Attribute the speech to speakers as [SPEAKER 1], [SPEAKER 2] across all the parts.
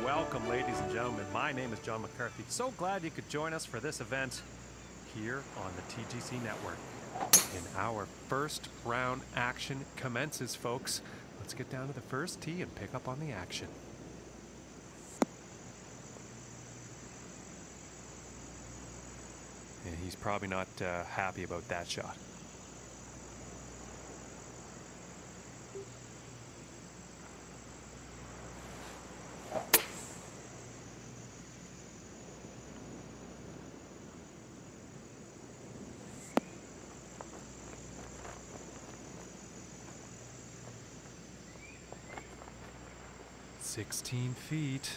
[SPEAKER 1] Welcome, ladies and gentlemen. My name is John McCarthy. So glad you could join us for this event here on the TGC Network. And our first round action commences, folks. Let's get down to the first tee and pick up on the action. And he's probably not happy about that shot. "16 feet.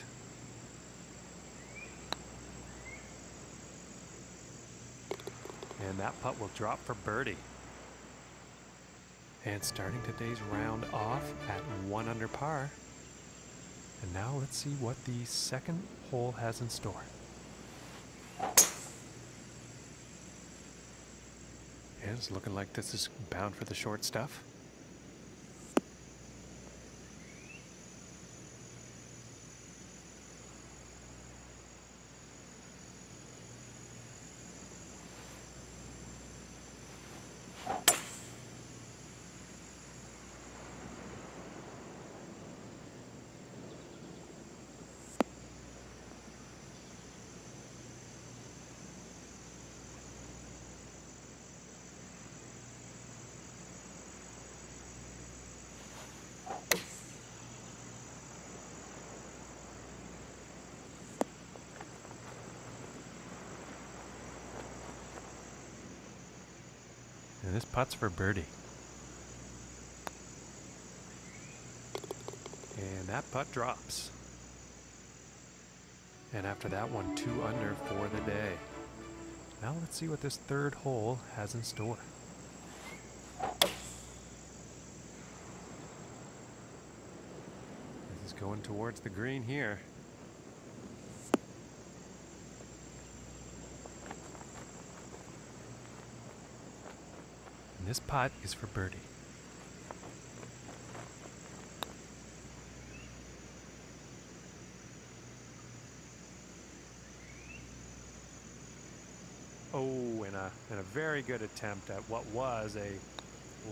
[SPEAKER 1] And that putt will drop for birdie. And starting today's round off at 1 under par. And now let's see what the second hole has in store. And it's looking like this is bound for the short stuff. And this putt's for birdie. And that putt drops. And after that one, 2 under for the day. Now let's see what this third hole has in store. This is going towards the green here. This putt is for birdie. Oh, and a very good attempt at what was a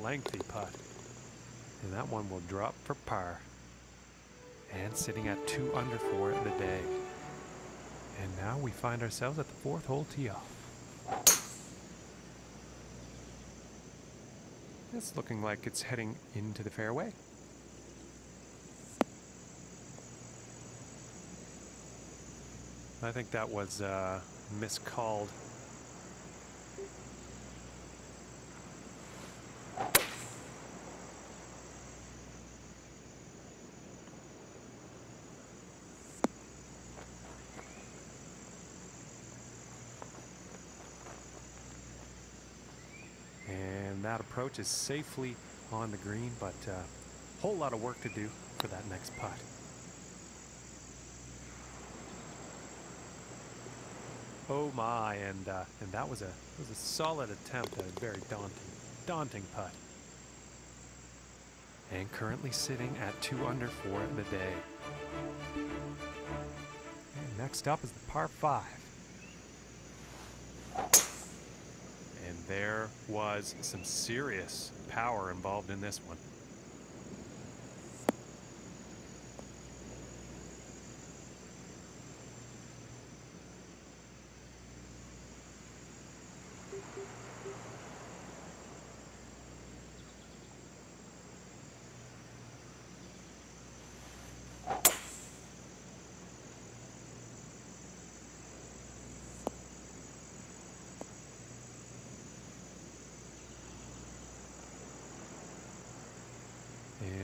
[SPEAKER 1] lengthy putt. And that one will drop for par. And sitting at 2 under for the day. And now we find ourselves at the 4th hole tee off. It's looking like it's heading into the fairway. I think that was miscalled. That approach is safely on the green, but a whole lot of work to do for that next putt. Oh my, and that was a solid attempt at a very daunting putt. And currently sitting at 2 under for the day. And next up is the par 5. And there was some serious power involved in this one.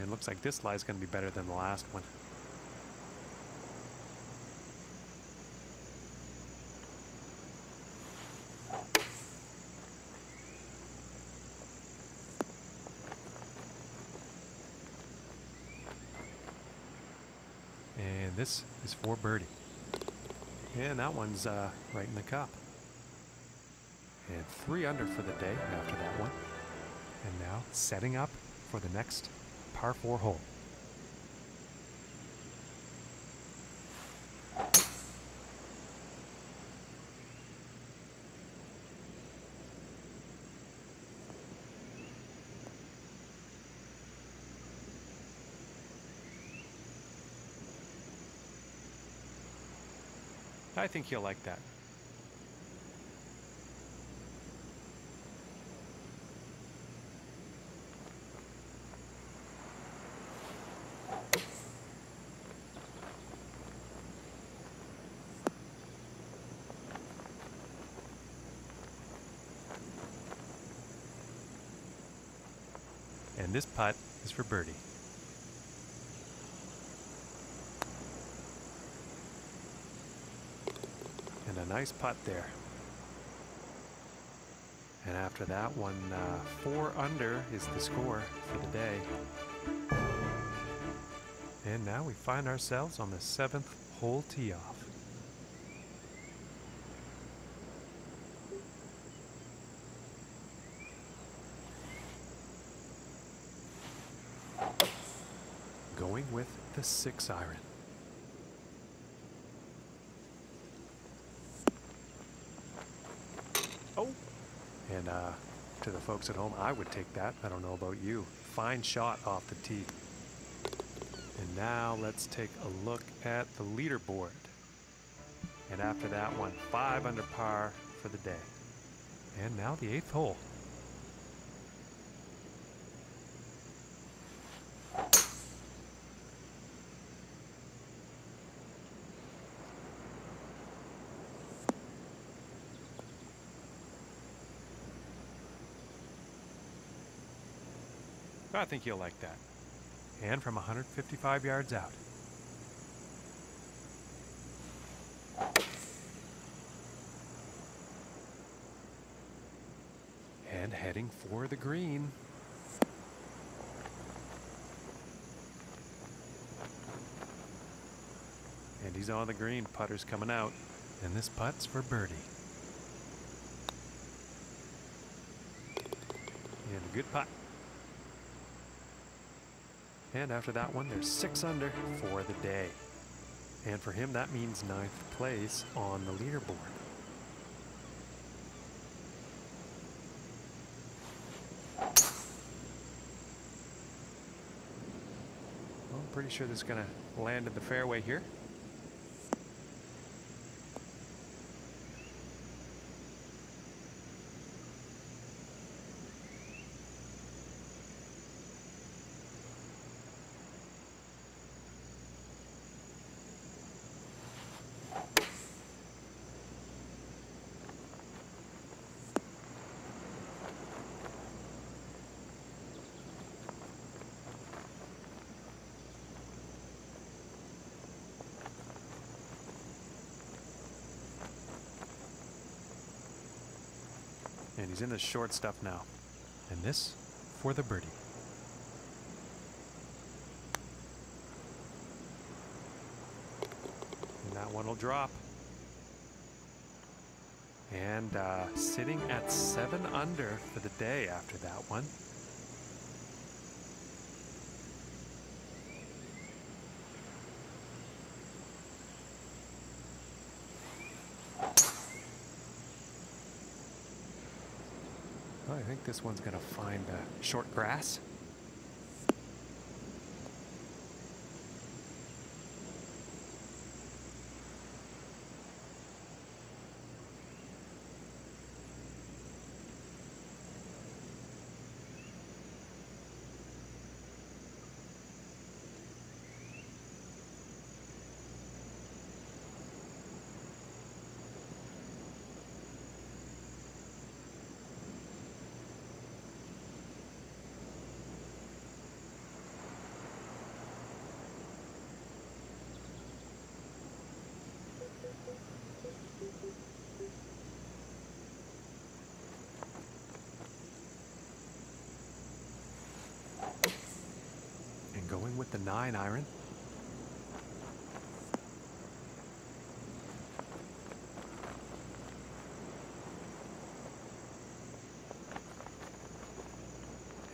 [SPEAKER 1] And looks like this lie is going to be better than the last one. And this is for birdie. And that one's right in the cup. And 3 under for the day after that one. And now setting up for the next par 4 hole. I think he'll like that. And this putt is for birdie. And a nice putt there. And after that one, 4 under is the score for the day. And now we find ourselves on the 7th hole tee off. Going with the 6 iron. Oh! And to the folks at home, I would take that. I don't know about you. Fine shot off the tee. And now let's take a look at the leaderboard. And after that one, 5 under par for the day. And now the 8th hole. I think you'll like that. And from 155 yards out. And heading for the green. And he's on the green. Putter's coming out. And this putt's for birdie. And a good putt. And after that one, there's 6 under for the day. And for him, that means 9th place on the leaderboard. Well, I'm pretty sure this is going to land in the fairway here. And he's in the short stuff now. And this for the birdie. And that one will drop. And sitting at 7 under for the day after that one. Well, I think this one's going to find short grass. And going with the 9 iron.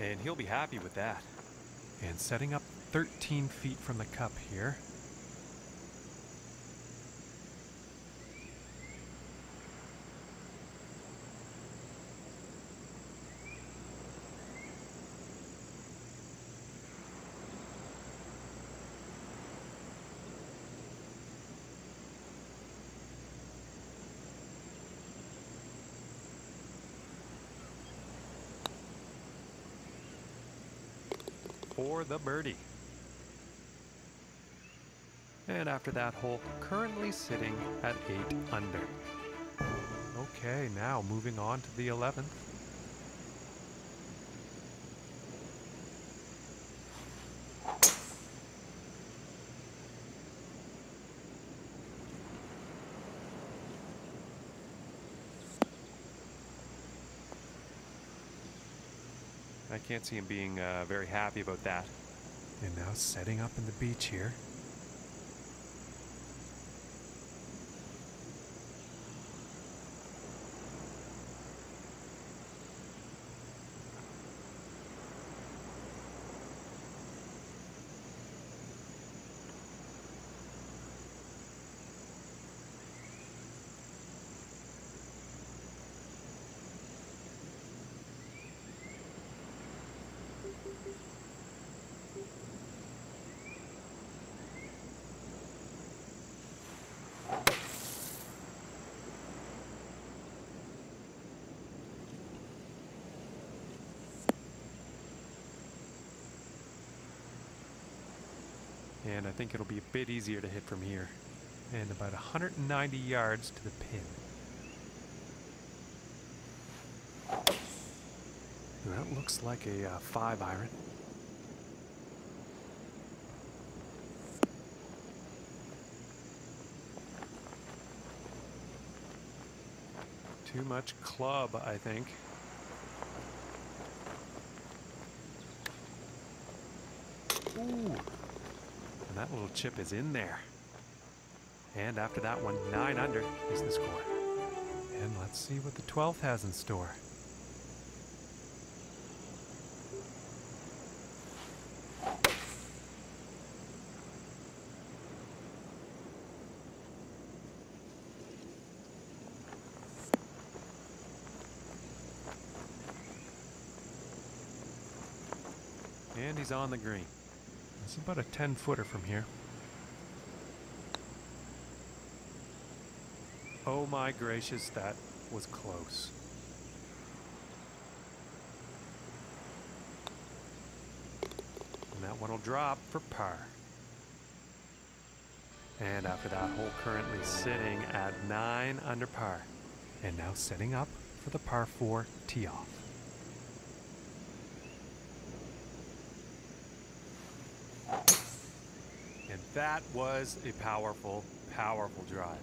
[SPEAKER 1] And he'll be happy with that. And setting up 13 feet from the cup here. For the birdie. And after that hole, currently sitting at 8 under. Okay, now moving on to the 11th. I can't see him being very happy about that. And now setting up in the beach here. And I think it'll be a bit easier to hit from here. And about 190 yards to the pin. And that looks like a 5 iron. Too much club, I think. Ooh. And that little chip is in there. And after that one, 9 under is the score. And let's see what the 12th has in store. And he's on the green. It's about a 10-footer from here. Oh my gracious, that was close. And that one will drop for par. And after that hole, currently sitting at 9 under par. And now setting up for the par 4 tee off. And that was a powerful, powerful drive.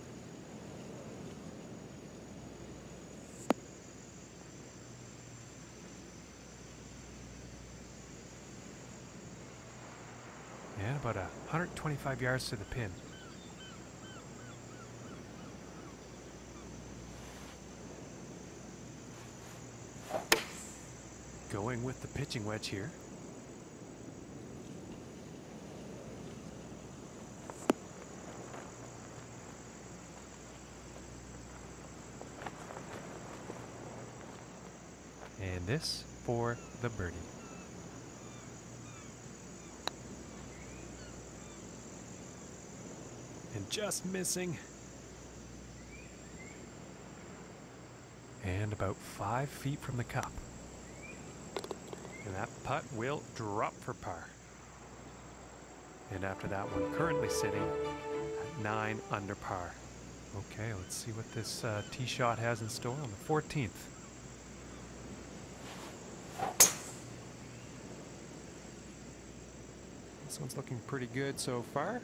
[SPEAKER 1] And about 125 yards to the pin. going with the pitching wedge here. And this for the birdie. And just missing. And about 5 feet from the cup. And that putt will drop for par. And after that one, currently sitting at 9 under par. Okay, let's see what this tee shot has in store on the 14th. This one's looking pretty good so far.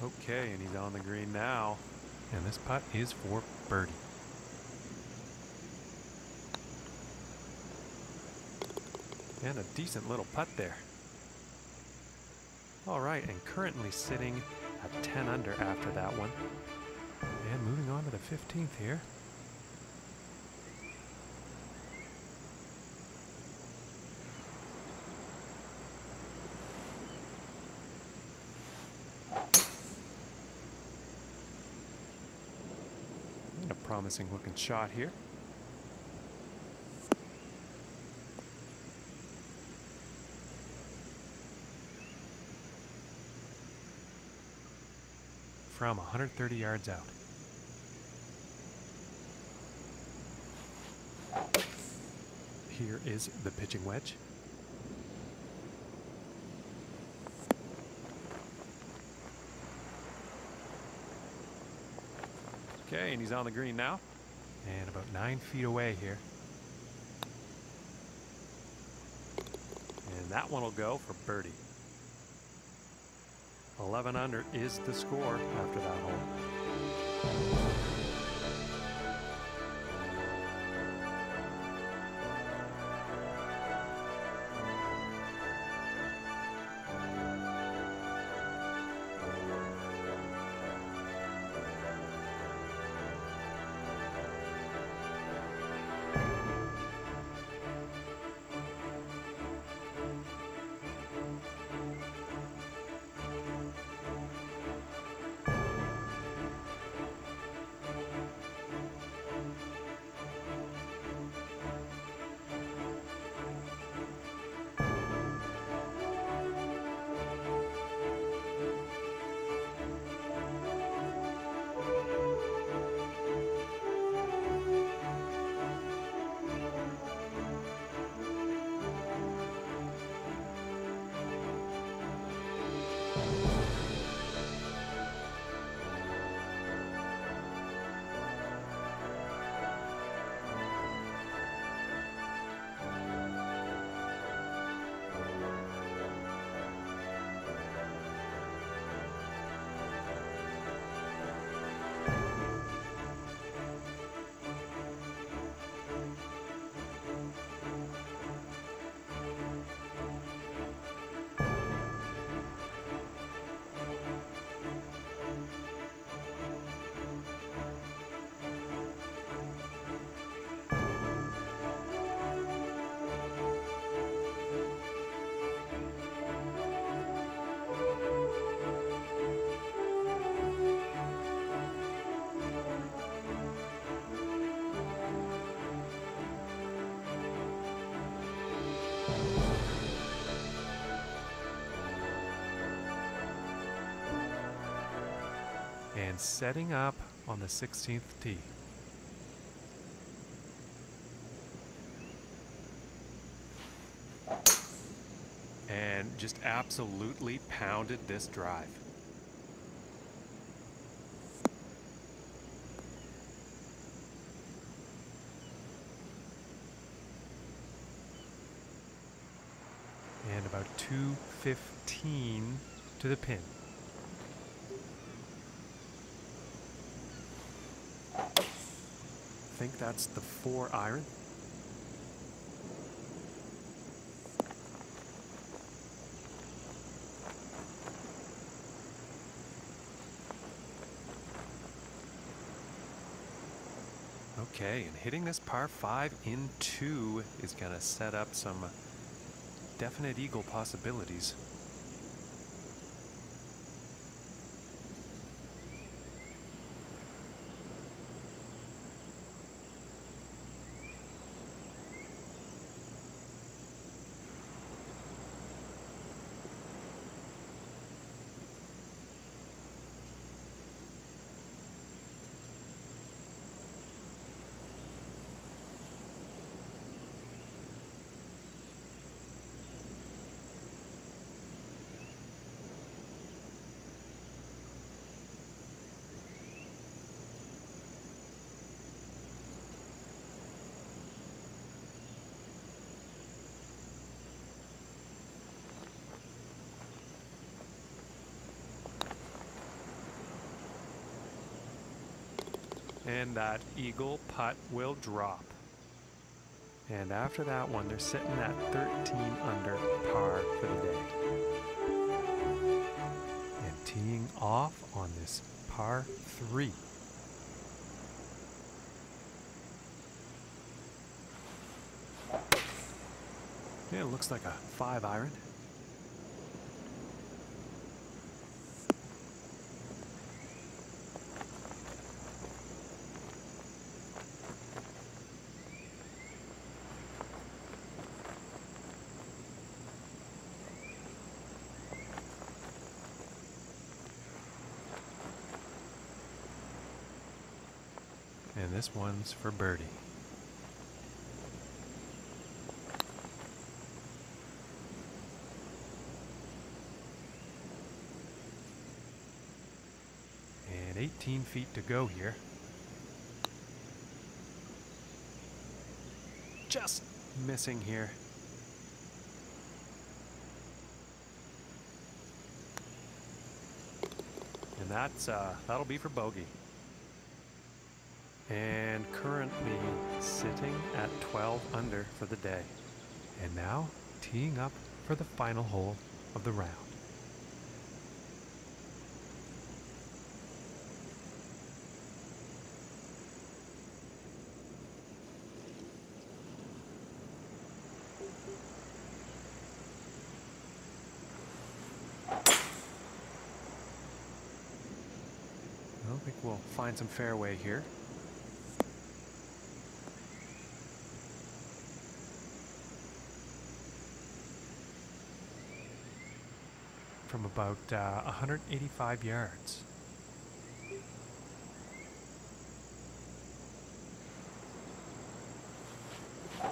[SPEAKER 1] Okay, and he's on the green now. And this putt is for birdie. And a decent little putt there. All right, and currently sitting at 10 under after that one. And moving on to the 15th here. And a promising looking shot here. From 130 yards out. Here is the pitching wedge. Okay, and he's on the green now. And about 9 feet away here. And that one will go for birdie. 11 under is the score after that hole. And setting up on the 16th tee. And just absolutely pounded this drive. 215 to the pin. I think that's the 4 iron. Okay, and hitting this par 5 in 2 is going to set up some definite eagle possibilities. And that eagle putt will drop. And after that one, they're sitting at 13 under par for the day. And teeing off on this par 3. Yeah, it looks like a 5 iron. And this one's for birdie. And 18 feet to go here. Just missing here. And that'll be for bogey. And currently sitting at 12 under for the day. And now teeing up for the final hole of the round. I think we'll find some fairway here. From about 185 yards. And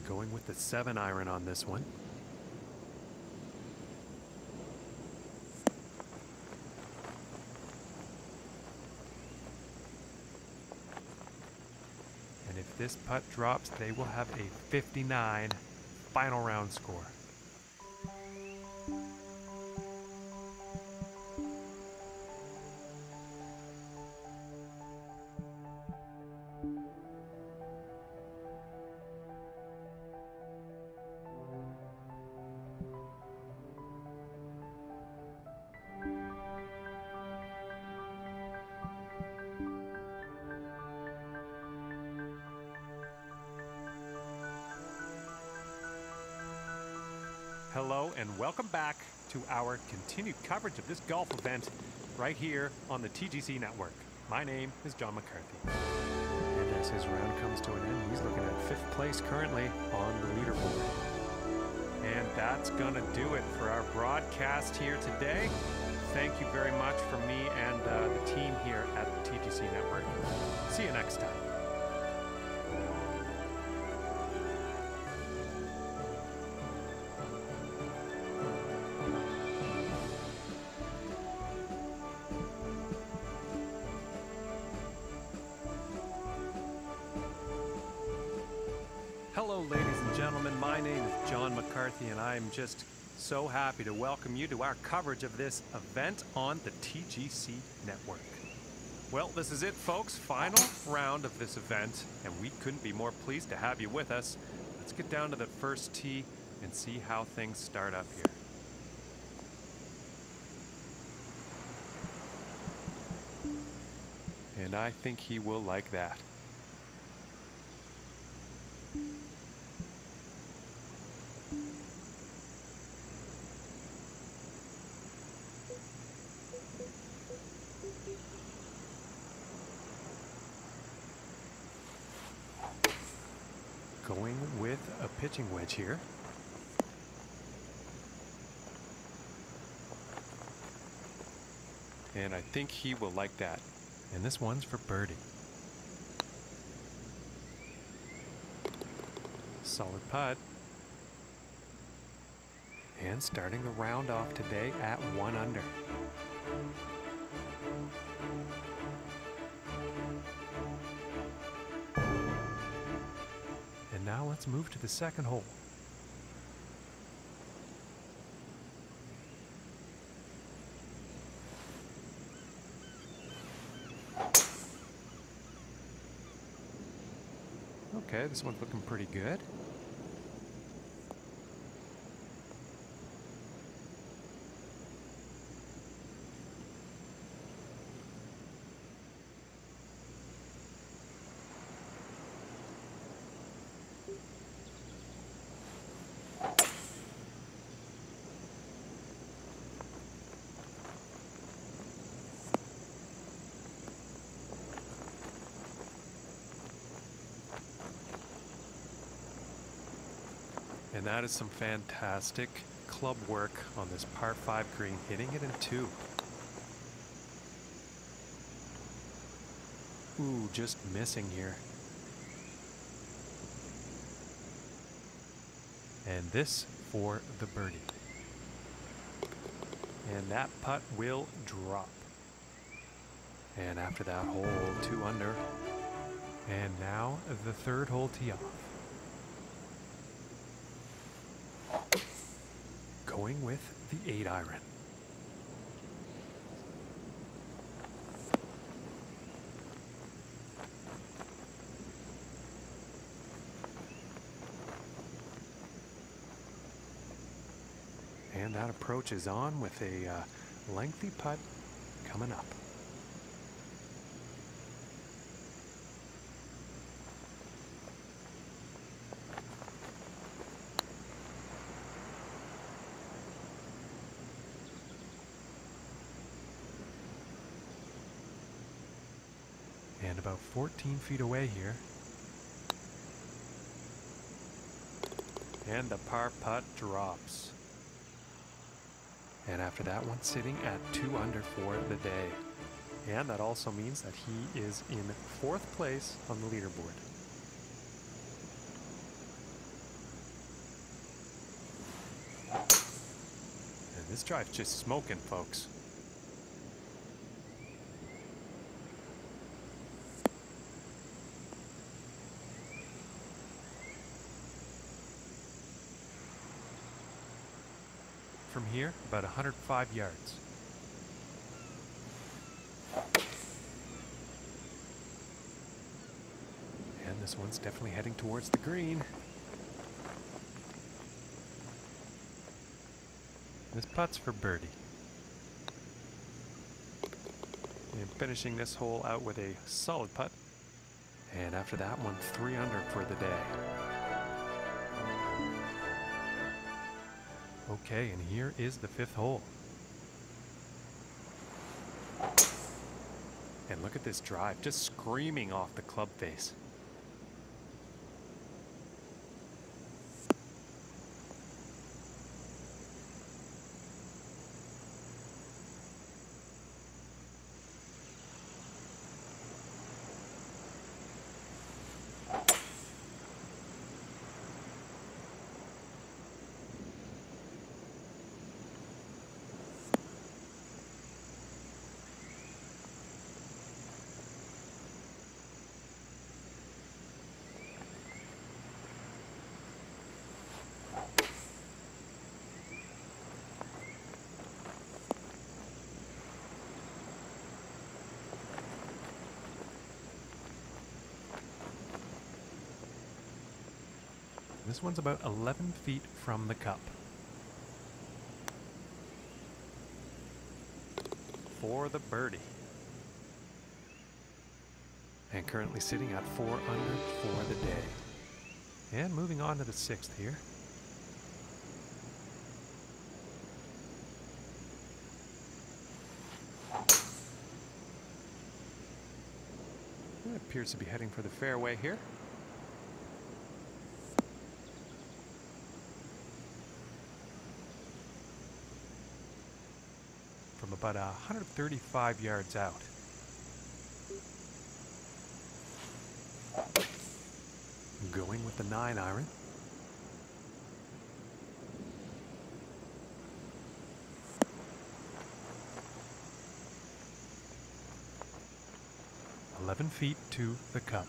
[SPEAKER 1] going with the 7 iron on this one. And if this putt drops, they will have a 59 final round score. Hello and welcome back to our continued coverage of this golf event right here on the TGC Network. My name is John McCarthy. And as his round comes to an end, he's looking at 5th place currently on the leaderboard. And that's gonna do it for our broadcast here today. Thank you very much from me and the team here at the TGC Network. See you next time. Hello, ladies and and gentlemen, my name is John McCarthy, and I'm just so happy to welcome you to our coverage of this event on the TGC network. Well, this is it, folks. Final round of this event, and we couldn't be more pleased to have you with us. Let's get down to the first tee and see how things start up here. And I think he will like that. Going with a pitching wedge here. And I think he will like that. And this one's for birdie. Solid putt. And starting the round off today at 1 under. And now let's move to the second hole. Okay, this one's looking pretty good. And that is some fantastic club work on this par 5 green, hitting it in 2. Ooh, just missing here. And this for the birdie. And that putt will drop. And after that hole, 2 under. And now the third hole tee off. Going with the 8 iron. And that approach is on with a lengthy putt coming up. And about 14 feet away here. And the par putt drops. And after that one, sitting at 2 under for the day. And that also means that he is in 4th place on the leaderboard. And this drive's just smoking, folks. From here, about 105 yards. And this one's definitely heading towards the green. This putt's for birdie. And finishing this hole out with a solid putt. And after that one, 3 under for the day. Okay, and here is the 5th hole. And look at this drive, just screaming off the club face. This one's about 11 feet from the cup. For the birdie. And currently sitting at 4 under for the day. And moving on to the 6th here. It appears to be heading for the fairway here. From about 135 yards out. Going with the 9-iron. "11 feet to the cup."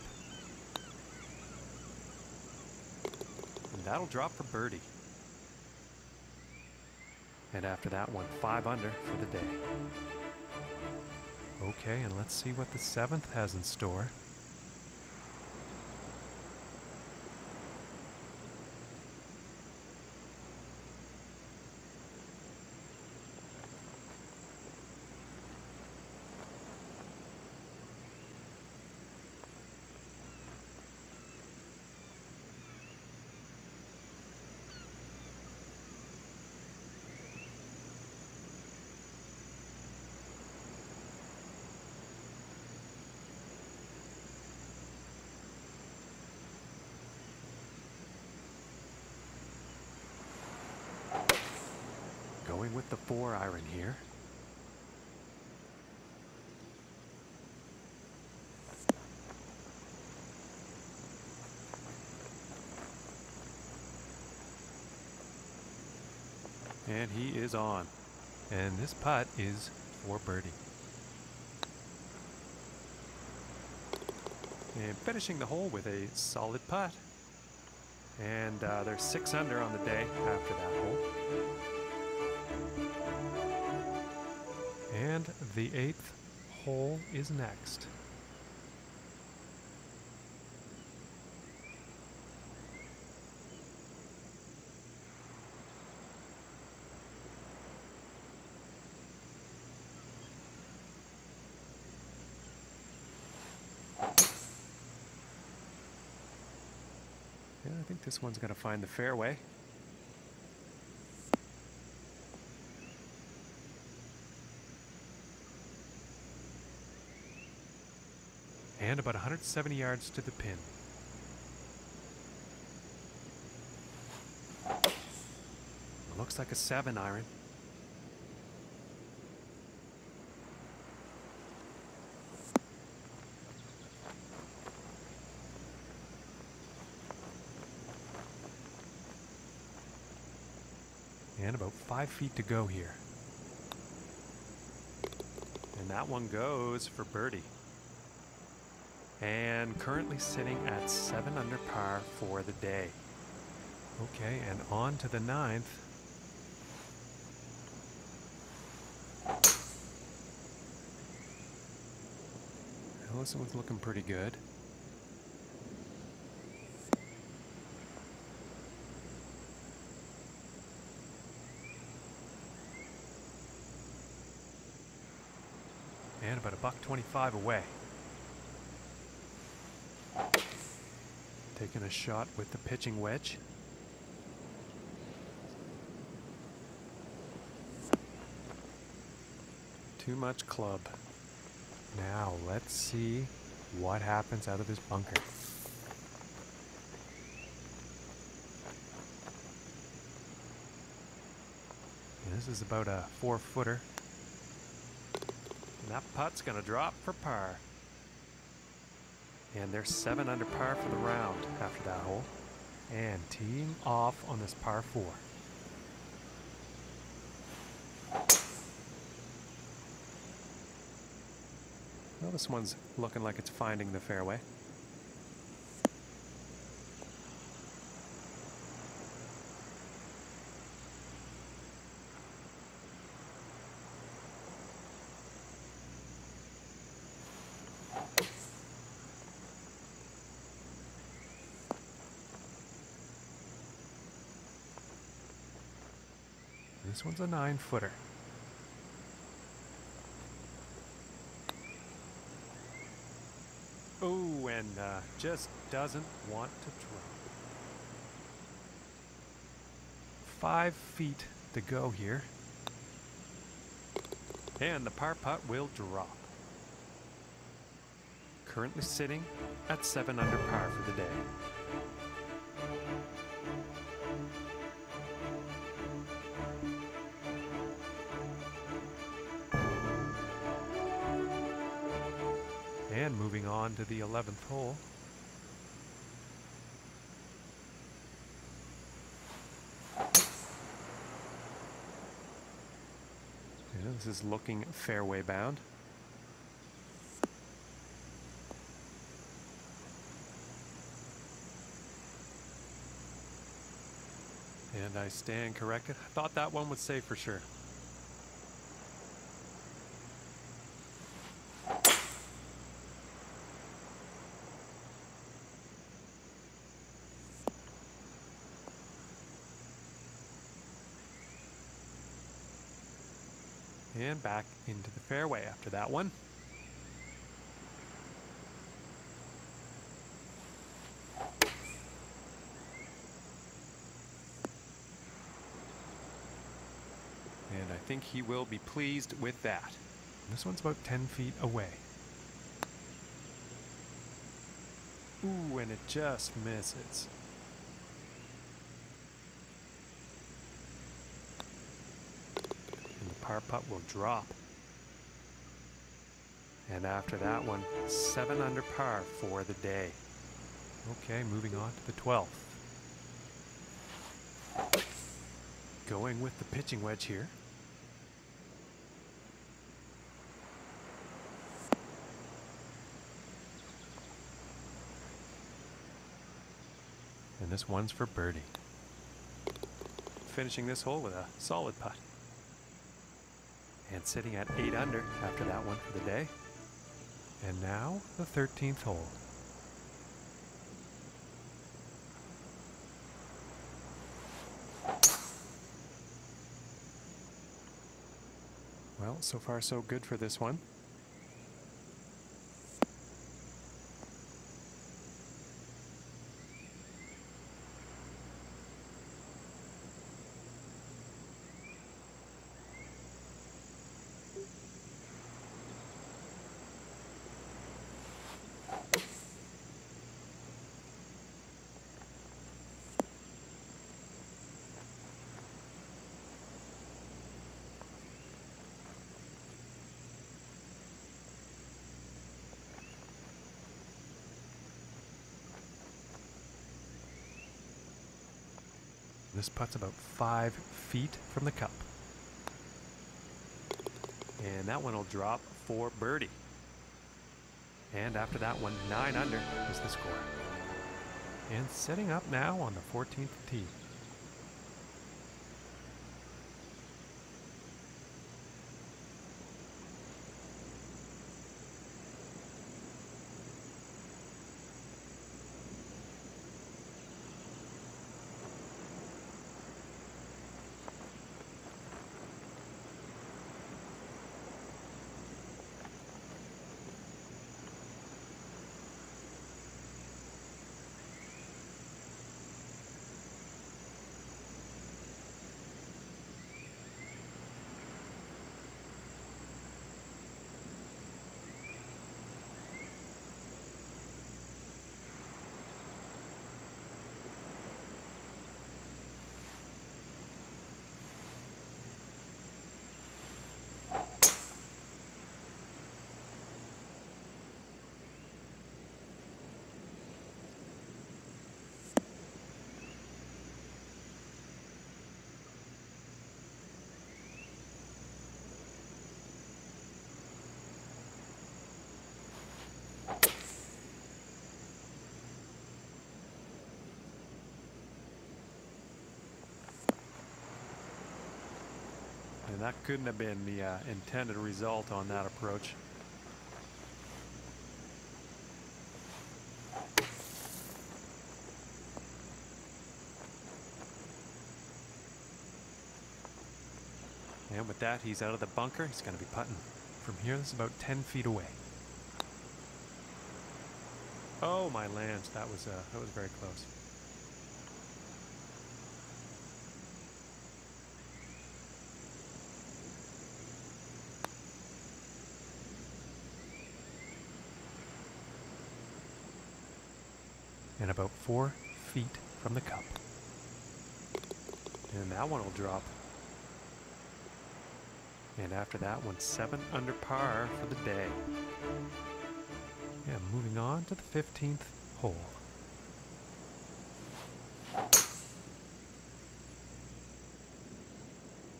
[SPEAKER 1] And that'll drop for birdie. And after that one, 5 under for the day. Okay, and let's see what the 7th has in store. Going with the 4-iron here. And he is on. And this putt is for birdie. And finishing the hole with a solid putt. And they're 6 under on the day after that hole. And the 8th hole is next. Yeah, I think this one's going to find the fairway. And about 170 yards to the pin. It looks like a 7-iron. And about 5 feet to go here. And that one goes for birdie. And currently sitting at 7 under par for the day. Okay, and on to the 9th. Well, this one's looking pretty good. And about $1.25 away. Taking a shot with the pitching wedge. Too much club. Now let's see what happens out of this bunker. And this is about a 4-footer. And that putt's gonna drop for par. And they're 7 under par for the round after that hole. And teeing off on this par 4. Well, this one's looking like it's finding the fairway. This one's a 9-footer. Oh, and just doesn't want to drop. 5 feet to go here. And the par putt will drop. Currently sitting at 7 under par for the day. And moving on to the 11th hole. Yeah, this is looking fairway bound. And I stand corrected. I thought that one would say for sure. And back into the fairway after that one. And I think he will be pleased with that. This one's about 10 feet away. Ooh, and it just misses. And the par putt will drop. And after that one, 7 under par for the day. Okay, moving on to the 12th. Going with the pitching wedge here. And this one's for birdie. Finishing this hole with a solid putt. And sitting at 8 under after that one for the day. And now the 13th hole. Well, so far so good for this one. This putt's about 5 feet from the cup. And that one will drop for birdie. And after that one, 9 under is the score. And setting up now on the 14th tee. And that couldn't have been the intended result on that approach. And with that, he's out of the bunker. He's going to be putting from here. This is about 10 feet away. Oh, my land. That was very close. And about 4 feet from the cup. And that one will drop. And after that one, 7 under par for the day. Yeah, moving on to the 15th hole.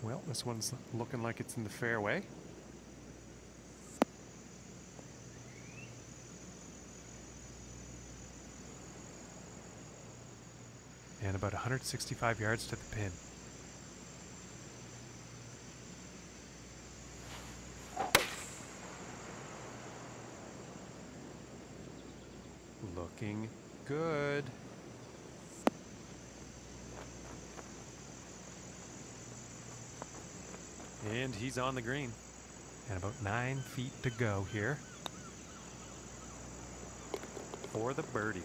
[SPEAKER 1] Well, this one's looking like it's in the fairway. And about 165 yards to the pin. Looking good. And he's on the green. And about 9 feet to go here for the birdie.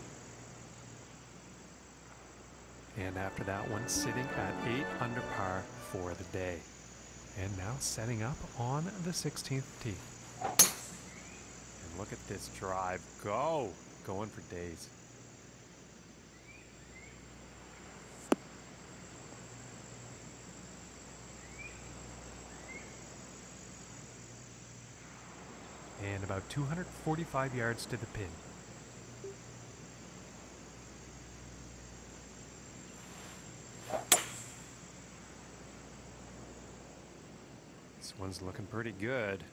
[SPEAKER 1] And after that one, sitting at 8 under par for the day. And now setting up on the 16th tee. And look at this drive go. Going for days. And about 245 yards to the pin. This one's looking pretty good.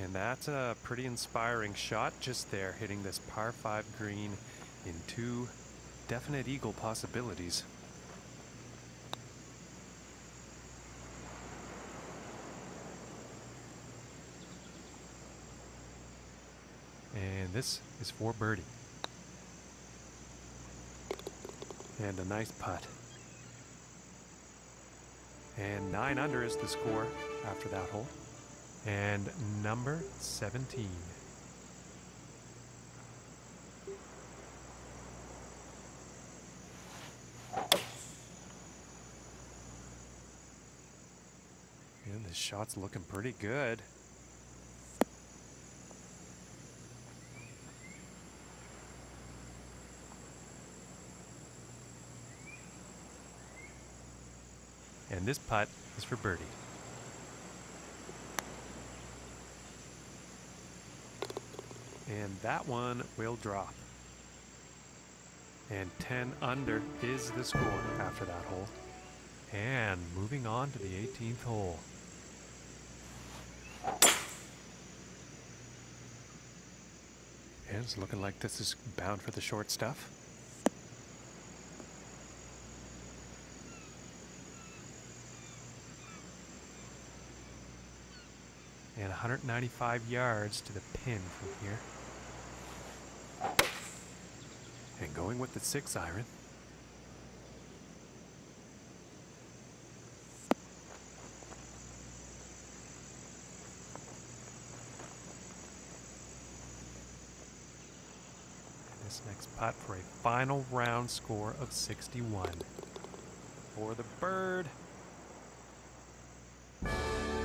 [SPEAKER 1] And that's a pretty inspiring shot just there, hitting this par 5 green in 2 definite eagle possibilities. And this is for birdie. And a nice putt. And 9 under is the score after that hole. And number 17. And this shot's looking pretty good. And this putt is for birdie. And that one will drop. And 10 under is the score after that hole. And moving on to the 18th hole. And it's looking like this is bound for the short stuff. And 195 yards to the pin from here. And going with the 6 iron. And this next putt for a final round score of 61. For the bird.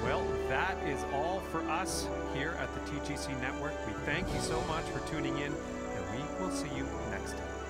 [SPEAKER 1] Well, that is all for us here at the TGC Network. We thank you so much for tuning in, and we will see you next time.